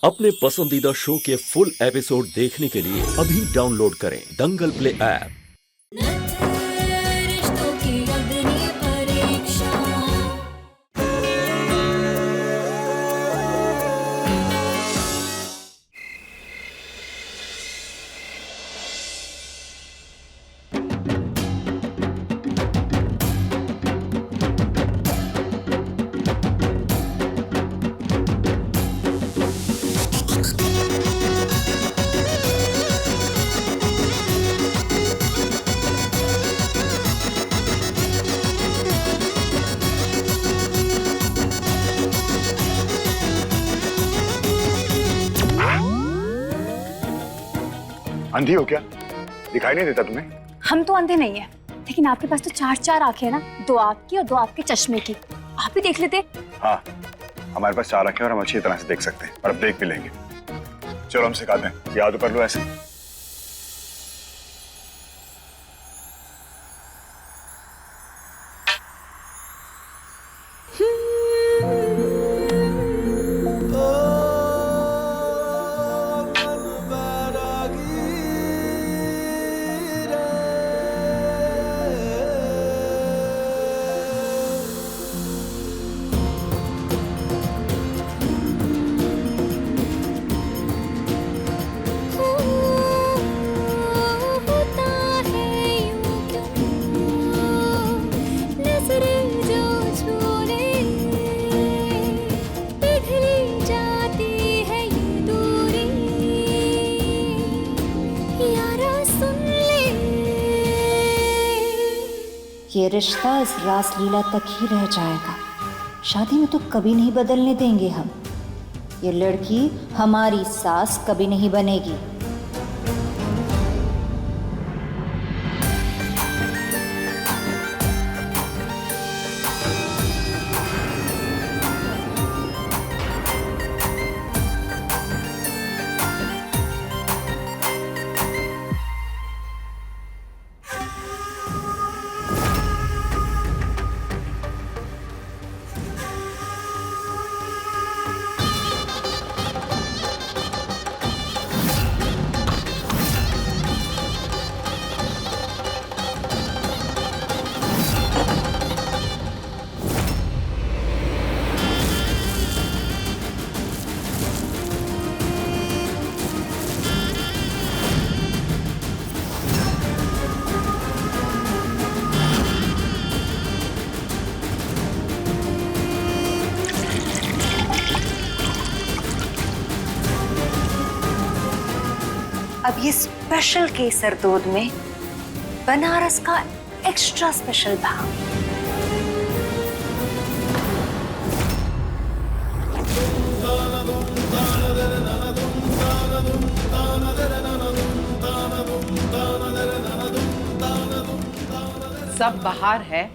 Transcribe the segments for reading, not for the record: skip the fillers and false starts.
अपने पसंदीदा शो के फुल एपिसोड देखने के लिए अभी डाउनलोड करें दंगल प्ले ऐप। रिश्तों की अग्नि परीक्षा। अंधी हो क्या? दिखाई नहीं देता तुम्हें? हम तो अंधे नहीं है, लेकिन आपके पास तो चार आंखें हैं ना, दो आपकी और दो आपके चश्मे की। आप भी देख लेते। हाँ, हमारे पास 4 आंखें और हम अच्छी तरह से देख सकते हैं और अब देख भी लेंगे। चलो हम सिखाते हैं, याद कर लो ऐसे। ये रिश्ता इस रासलीला तक ही रह जाएगा। शादी में तो कभी नहीं बदलने देंगे हम। ये लड़की हमारी सास कभी नहीं बनेगी। अब ये स्पेशल केसर दूध में बनारस का एक्स्ट्रा स्पेशल भाव। सब बाहर है,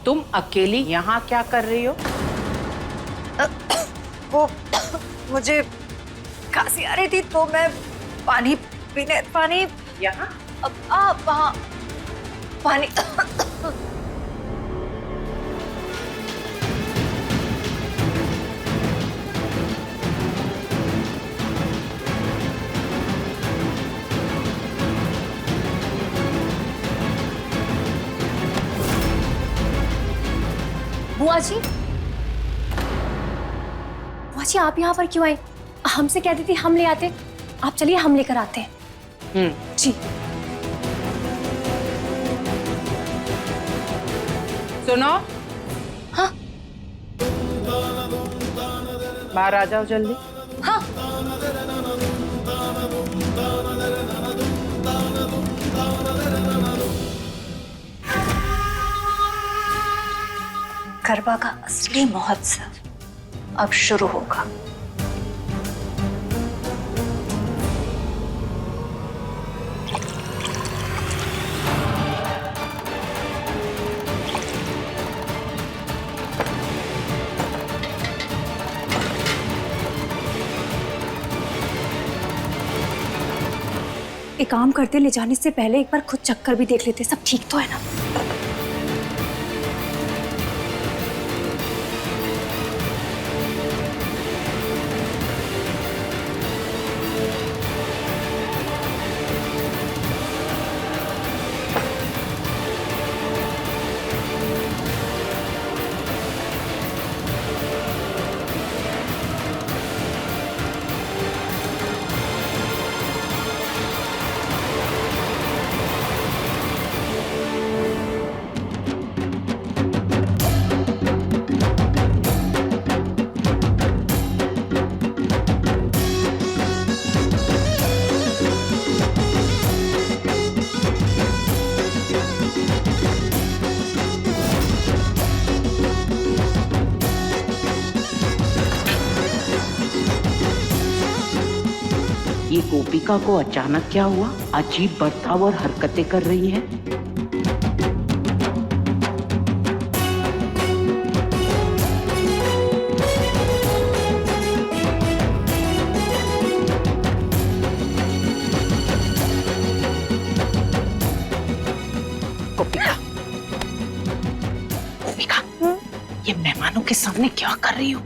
तुम अकेली यहाँ क्या कर रही हो? वो मुझे खांसी आ रही थी तो मैं पानी यहाँ वहाँ पानी। बुआ जी, आप यहाँ पर क्यों आए? हमसे कहती थी हम ले आते। आप चलिए, हम लेकर आते हैं। जी। सुनो। हाँ। बाहर आ जाओ जल्दी। हाँ। गरबा का असली महोत्सव अब शुरू होगा। एक काम करते, ले जाने से पहले एक बार खुद चक्कर भी देख लेते, सब ठीक तो है ना? ये गोपिका को अचानक क्या हुआ? अजीब बर्ताव और हरकतें कर रही है। गोपिका, गोपिका, ये मेहमानों के सामने क्या कर रही हो?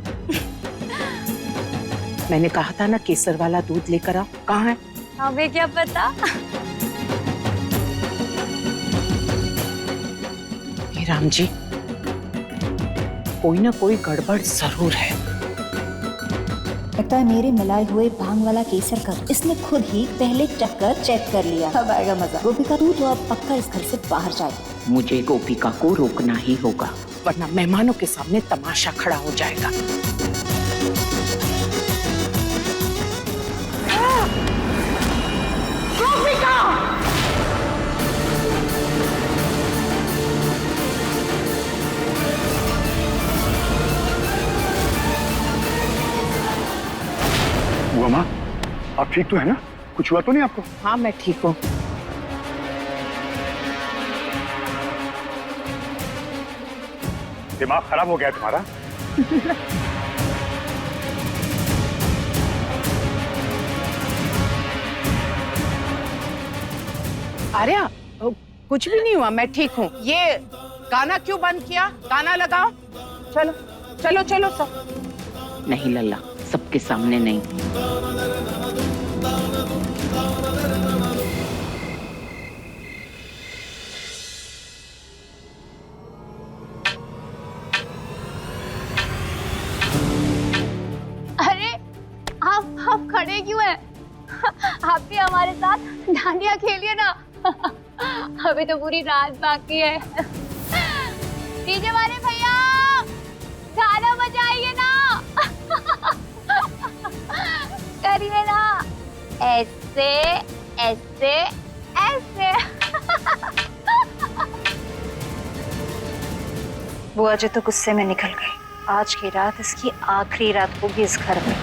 मैंने कहा था ना केसर वाला दूध लेकर आओ, कहाँ है? हमें क्या पता। हे राम जी, कोई ना कोई गड़बड़ जरूर है। लगता है मेरे मिलाए हुए भांग वाला केसर का इसने खुद ही पहले चक्कर चेक कर लिया। अब आएगा मजा। गोपिका तू तो अब पक्का इस घर से बाहर जाए। मुझे गोपिका को रोकना ही होगा, वरना मेहमानों के सामने तमाशा खड़ा हो जाएगा। गोपिका! बुआ माँ, आप ठीक तो है ना? कुछ हुआ तो नहीं आपको? हाँ, मैं ठीक हूँ। दिमाग खराब हो गया तुम्हारा? आर्या, कुछ भी नहीं हुआ, मैं ठीक हूँ। ये गाना क्यों बंद किया? गाना लगाओ। चलो चलो चलो सब। नहीं लल्ला, सबके सामने नहीं। अरे आप खड़े क्यों हैं? आप भी हमारे साथ डांडिया खेलिए ना। अभी तो पूरी रात बाकी है। डीजे वाले भैया गाना बजाइए ना। करिए ना, ऐसे ऐसे ऐसे। बुआ जी तो गुस्से में निकल गई। आज की रात इसकी आखिरी रात होगी इस घर में।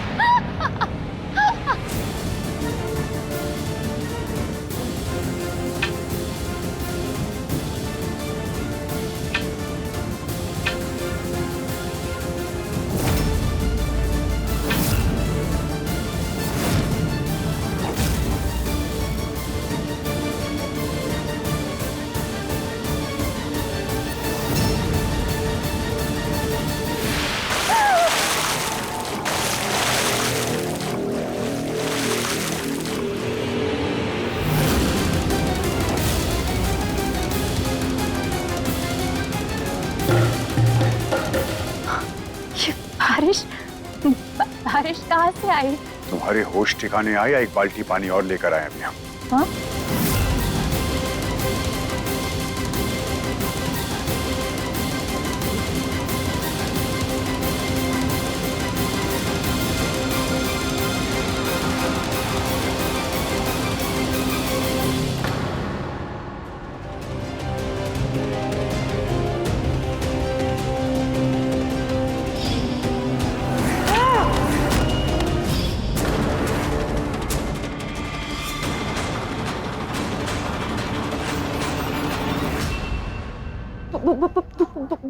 बारिश कहाँ से आई? तुम्हारे होश ठिकाने आया, एक बाल्टी पानी और लेकर आए अभी हम। हाँ?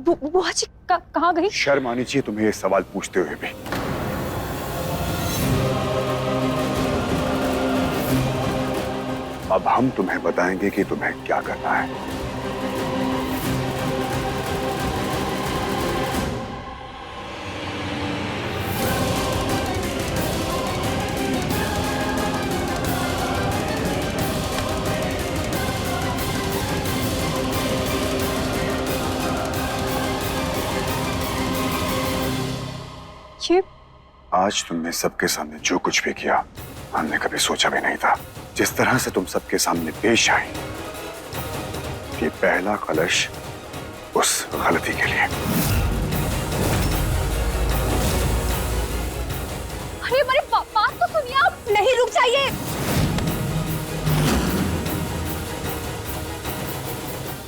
बुआ जी कहाँ गई? शर्म आनी चाहिए तुम्हें ये सवाल पूछते हुए भी। अब हम तुम्हें बताएंगे कि तुम्हें क्या करना है। आज तुमने सबके सामने जो कुछ भी किया, हमने कभी सोचा भी नहीं था। जिस तरह से तुम सबके सामने पेश आई, ये पहला कलश उस गलती के लिए। अरे हमारी बात तो सुनिए आप। नहीं, रुक जाइए।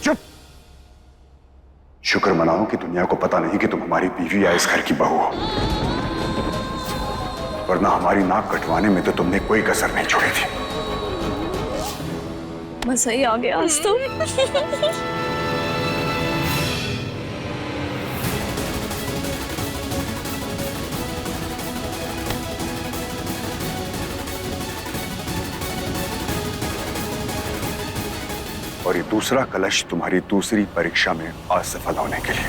चुप। शुक्र मनाओ कि दुनिया को पता नहीं कि तुम हमारी बीवी या इस घर की बहू हो, वरना हमारी नाक कटवाने में तो तुमने कोई कसर नहीं छोड़ी थी। मजा ही आ गया आज तो। और ये दूसरा कलश तुम्हारी दूसरी परीक्षा में असफल होने के लिए।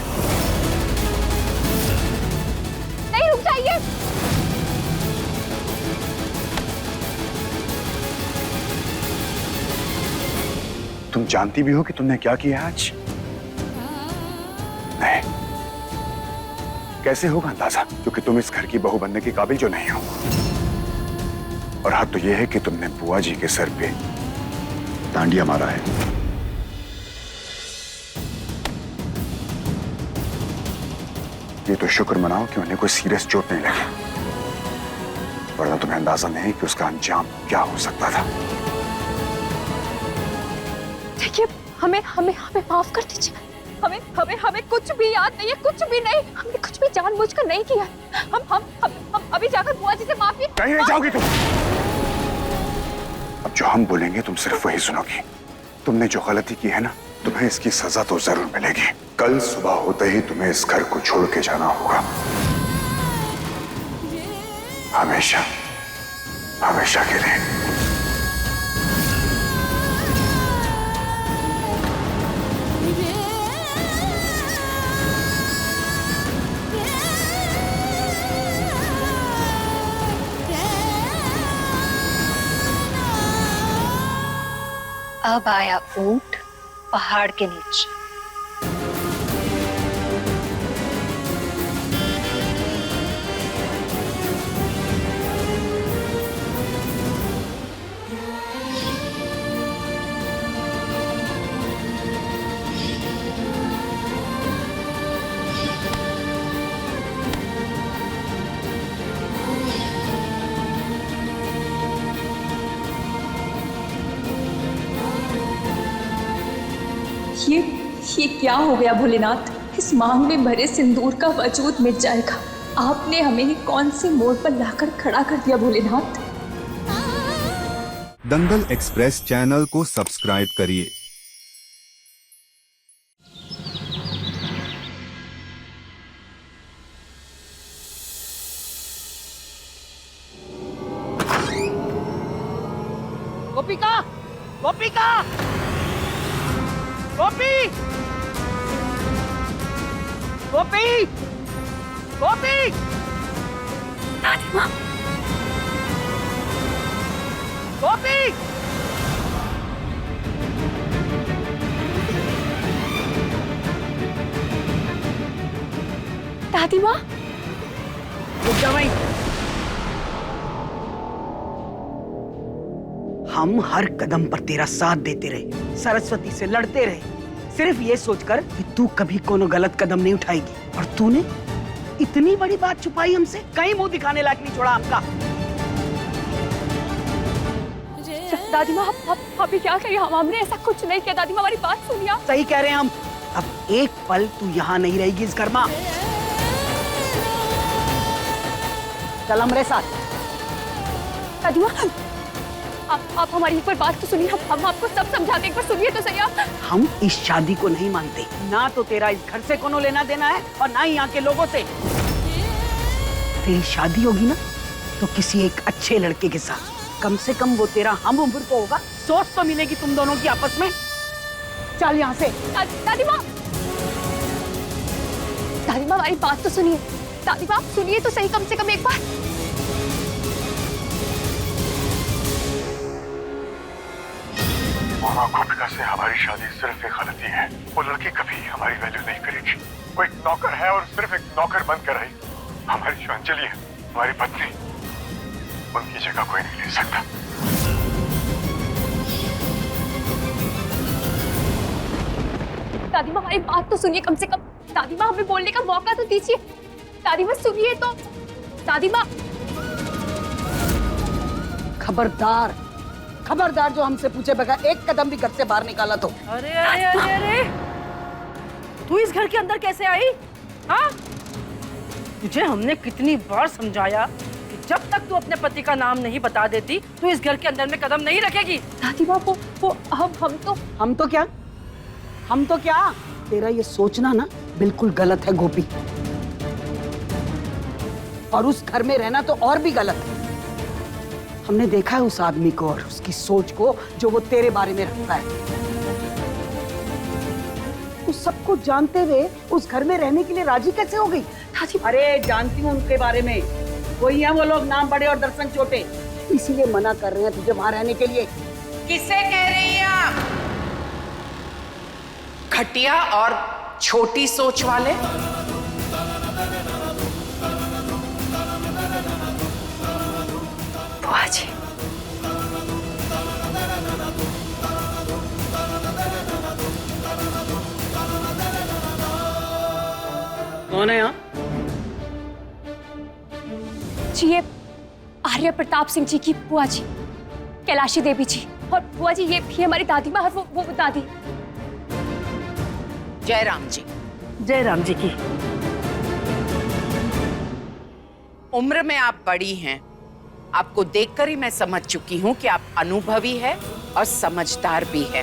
नहीं, रुक जाइए। तुम जानती भी हो कि तुमने क्या किया आज? नहीं, कैसे होगा अंदाजा, क्योंकि तुम इस घर की बहू बनने के काबिल जो नहीं हो। और हद तो यह है कि तुमने बुआ जी के सर पे डांडिया मारा है। ये तो शुक्र मनाओ कि उन्हें कोई सीरियस चोट नहीं लगी, वरना तुम्हें अंदाजा नहीं कि उसका अंजाम क्या हो सकता था। देखिए, हमें हमें हमें माफ कर दीजिए। हमें हमें हमें कुछ भी याद नहीं है, कुछ भी नहीं। हमने कुछ भी जानबूझकर नहीं किया। हम अभी जाकर बुआ जी से माफी। कहीं नहीं जाओगी तुम। अब जो हम बोलेंगे तुम सिर्फ वही सुनोगी। तुमने जो गलती की है ना, तुम्हें इसकी सजा तो जरूर मिलेगी। कल सुबह होते ही तुम्हें इस घर को छोड़ के जाना होगा, हमेशा, हमेशा के लिए। अब आया ऊंट पहाड़ के नीचे। ये क्या हो गया भोलेनाथ? इस मांग में भरे सिंदूर का वजूद मिट जाएगा। आपने हमें कौन से मोड़ पर लाकर खड़ा कर दिया भोलेनाथ? दंगल एक्सप्रेस चैनल को सब्सक्राइब करिए। गोपिका, गोपिका, गोपी, गोपी, गोपी। दादी माँ, गोपी, दादी माँ। रुक जा वहीं। हम हर कदम पर तेरा साथ देते रहे, सरस्वती से लड़ते रहे, सिर्फ ये सोचकर कि तू कभी कोनो गलत कदम नहीं उठाएगी। और तूने इतनी बड़ी बात छुपाई हमसे, कहीं मुंह दिखाने लायक नहीं छोड़ा हमका। दादी माँ, आप अभी क्या करिए? हमने ऐसा कुछ नहीं किया। दादी माँ, हमारी बात सुनिए। सही कह रहे हैं हम। अब एक पल तू यहाँ नहीं रहेगी इस घर में। चल हमारे साथ। दादी माँ, आप हमारी एक बार बात तो सुनिए। हम आपको सब समझाते, एक बार सुनिए तो सही आप। हम इस शादी को नहीं मानते। ना तो तेरा इस घर से कोनो लेना देना है और ना ही यहाँ के लोगों से। तेरी शादी होगी ना तो किसी एक अच्छे लड़के के साथ, कम से कम वो तेरा हम उम्र तो होगा। सोच तो मिलेगी तुम दोनों की आपस में। चल यहाँ से। दादी माँ, दादी माँ, हमारी बात तो सुनिए। दादी माँ, आप सुनिए तो सही कम से कम एक बार। गोपिका से हमारी शादी सिर्फ एक गलती है। वो लड़की कभी हमारी वैल्यू नहीं करेगी। वो एक नौकर है और सिर्फ एक नौकर बनकर आई। हमारी जो अंजलि है, हमारी पत्नी, उनकी जगह कोई नहीं ले सकता। दादी माँ, हमारी बात तो सुनिए कम से कम। दादी माँ, हमें बोलने का मौका तो दीजिए। दादी माँ, सुनिए तो। दादी माँ, खबरदार, खबरदार, जो हमसे पूछे बगैर एक कदम भी घर से बाहर निकाला तो। अरे अरे अरे अरे, तू इस घर के अंदर कैसे आई? हाँ, तुझे हमने कितनी बार समझाया कि जब तक तू अपने पति का नाम नहीं बता देती तो इस घर के अंदर में कदम नहीं रखेगी। दादी माँ वो हम तो क्या? तेरा ये सोचना ना बिल्कुल गलत है गोपी, और उस घर में रहना तो और भी गलत है। हमने देखा है उस आदमी को और उसकी सोच को जो वो तेरे बारे में रखता है। तू सब कुछ जानते हुए उस घर में रहने के लिए राजी कैसे हो गई? दादी, अरे जानती हूँ उनके बारे में, वही है वो लोग, नाम बड़े और दर्शन छोटे, इसीलिए मना कर रहे हैं तुझे वहां रहने के लिए। किसे कह रही हैं आप? घटिया और छोटी सोच वाले? बुआ जी, कौन है यहाँ? जी ये आर्य प्रताप सिंह जी की बुआ जी, कैलाशी देवी जी, और बुआ जी ये भी हमारी दादी माँ और वो दादी। जयराम जी। जयराम जी की उम्र में आप बड़ी हैं, आपको देखकर ही मैं समझ चुकी हूं कि आप अनुभवी है और समझदार भी है,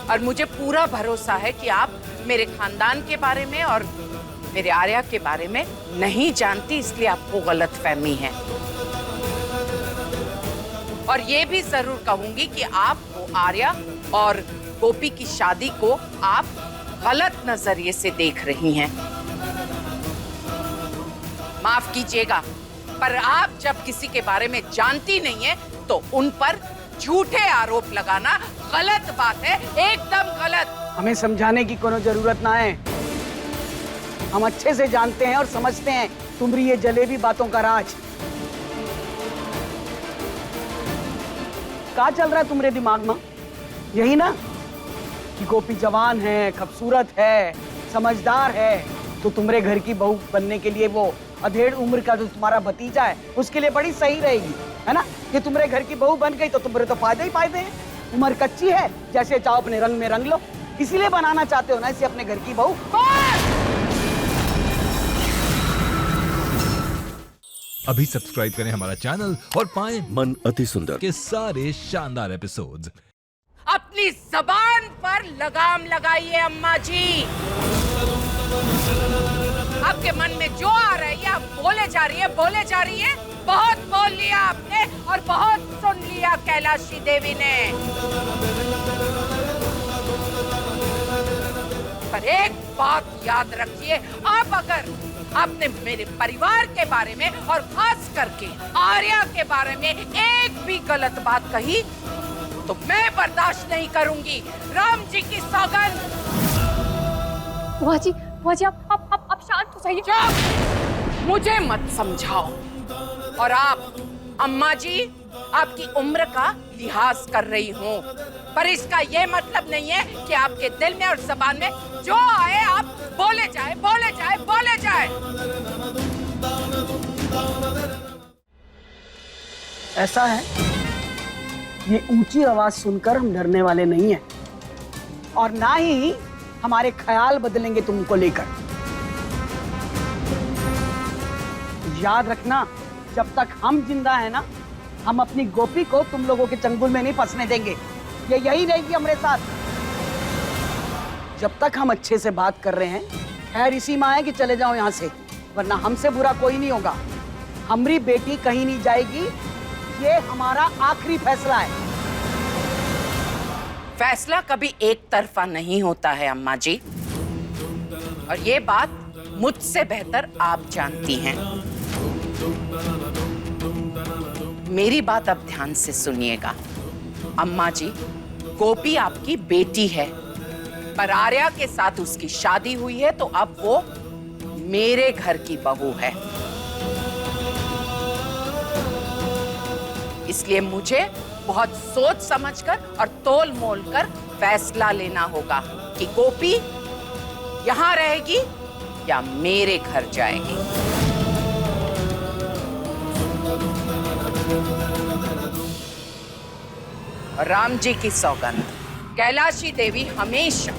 और मुझे पूरा भरोसा है कि आप मेरे खानदान के बारे में और मेरे आर्या के बारे में नहीं जानती, इसलिए आपको गलतफहमी है। और ये भी जरूर कहूंगी कि आप वो आर्या और गोपी की शादी को आप गलत नजरिए से देख रही हैं। माफ कीजिएगा, पर आप जब किसी के बारे में जानती नहीं है तो उन पर झूठे आरोप लगाना गलत बात है, एकदम गलत। हमें समझाने की कोनो जरूरत ना है, हम अच्छे से जानते हैं और समझते हैं तुम्हारी ये जलेबी बातों का राज। क्या चल रहा है तुम्हारे दिमाग में? यही ना कि गोपी जवान है, खूबसूरत है, समझदार है, तो तुम्हारे घर की बहू बनने के लिए वो अधेड़ उम्र का जो तुम्हारा भतीजा है उसके लिए बड़ी सही रहेगी, है ना? कि तुम्हारे घर की बहू बन गई तो तुम्हारे तो फायदे ही फायदे हैं। उम्र कच्ची है, जैसे चाहो अपने रंग में रंग लो, इसीलिए बनाना चाहते हो ना इसे अपने घर की बहू। अभी सब्सक्राइब करें हमारा चैनल और पाएं मन अति सुंदर के सारे शानदार एपिसोड्स। अपनी जबान पर लगाम लगाइए अम्मा जी। आपके मन में जो आ रही है आप बोले जा रही है। बहुत बोल लिया आपने और बहुत सुन लिया कैलाशी देवी ने। पर एक बात याद रखिए, आप अगर आपने मेरे परिवार के बारे में और खास करके आर्या के बारे में एक भी गलत बात कही तो मैं बर्दाश्त नहीं करूंगी। राम जी की सौगंध। बुआ जी आप शांत हो जाइए। चुप! मुझे मत समझाओ। और आप अम्मा जी, आपकी उम्र का लिहाज कर रही हूँ, पर इसका ये मतलब नहीं है कि आपके दिल में और जबान में जो आए आप बोले जाए। ऐसा है, ये ऊंची आवाज सुनकर हम डरने वाले नहीं हैं, और ना ही हमारे ख्याल बदलेंगे तुमको लेकर। याद रखना, जब तक हम जिंदा हैं ना, हम अपनी गोपी को तुम लोगों के चंगुल में नहीं फंसने देंगे। ये यही रहेगी हमारे साथ। जब तक हम अच्छे से बात कर रहे हैं, खैर इसी में है कि चले जाओ यहाँ से, वरना हमसे बुरा कोई नहीं होगा। हमारी बेटी कहीं नहीं जाएगी, ये हमारा आखिरी फैसला है। फैसला कभी एक तरफा नहीं होता है अम्मा जी, और ये बात मुझसे बेहतर आप जानती हैं। मेरी बात अब ध्यान से सुनिएगा। अम्मा जी, गोपी आपकी बेटी है, पर आर्या के साथ उसकी शादी हुई है तो अब वो मेरे घर की बहू है। इसलिए मुझे बहुत सोच समझकर और तोल मोल कर फैसला लेना होगा कि गोपी यहां रहेगी या मेरे घर जाएगी। राम जी की सौगंध, कैलाशी देवी हमेशा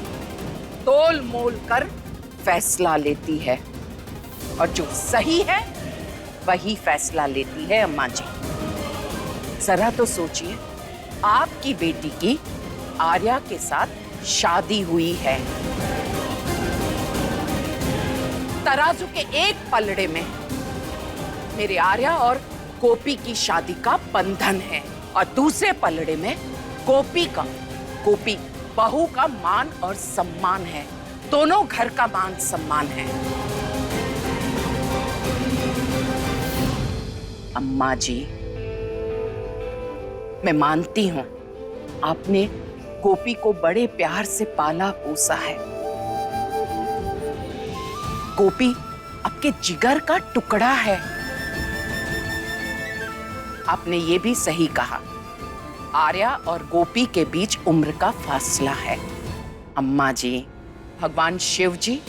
तोल मोल कर फैसला लेती है, और जो सही है वही फैसला लेती है अम्मा जी। जरा तो सोचिए, आपकी बेटी की आर्या के साथ शादी हुई है। तराजू के एक पलड़े में मेरे आर्या और गोपी की शादी का बंधन है और दूसरे पलड़े में गोपी बहू का मान और सम्मान है। दोनों घर का मान सम्मान है। अम्मा जी, मैं मानती हूं आपने गोपी को बड़े प्यार से पाला पोसा है। गोपी आपके जिगर का टुकड़ा है। आपने ये भी सही कहा, आर्या और गोपी के बीच उम्र का फासला है। अम्मा जी, भगवान शिव जी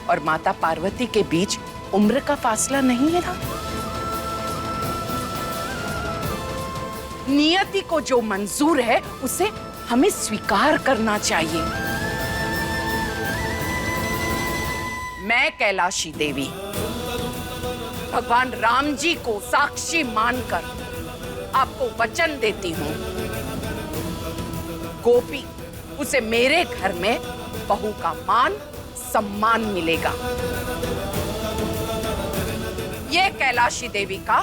और माता पार्वती के बीच उम्र का फासला नहीं है ना। नियति को जो मंजूर है उसे हमें स्वीकार करना चाहिए। मैं कैलाशी देवी भगवान राम जी को साक्षी मानकर आपको वचन देती हूं, गोपी उसे मेरे घर में बहू का मान सम्मान मिलेगा। ये कैलाशी देवी का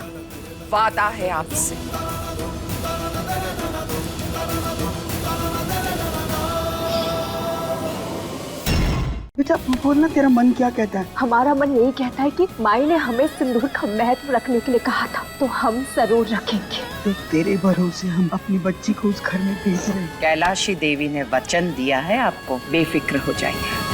वादा है आपसे। बेटा बोलना, तेरा मन क्या कहता है? हमारा मन यही कहता है कि माई ने हमें सिंदूर का महत्व रखने के लिए कहा था, तो हम जरूर रखेंगे। तो तेरे भरोसे हम अपनी बच्ची को उस घर में भेज रहे हैं। कैलाशी देवी ने वचन दिया है आपको, बेफिक्र हो जाइए।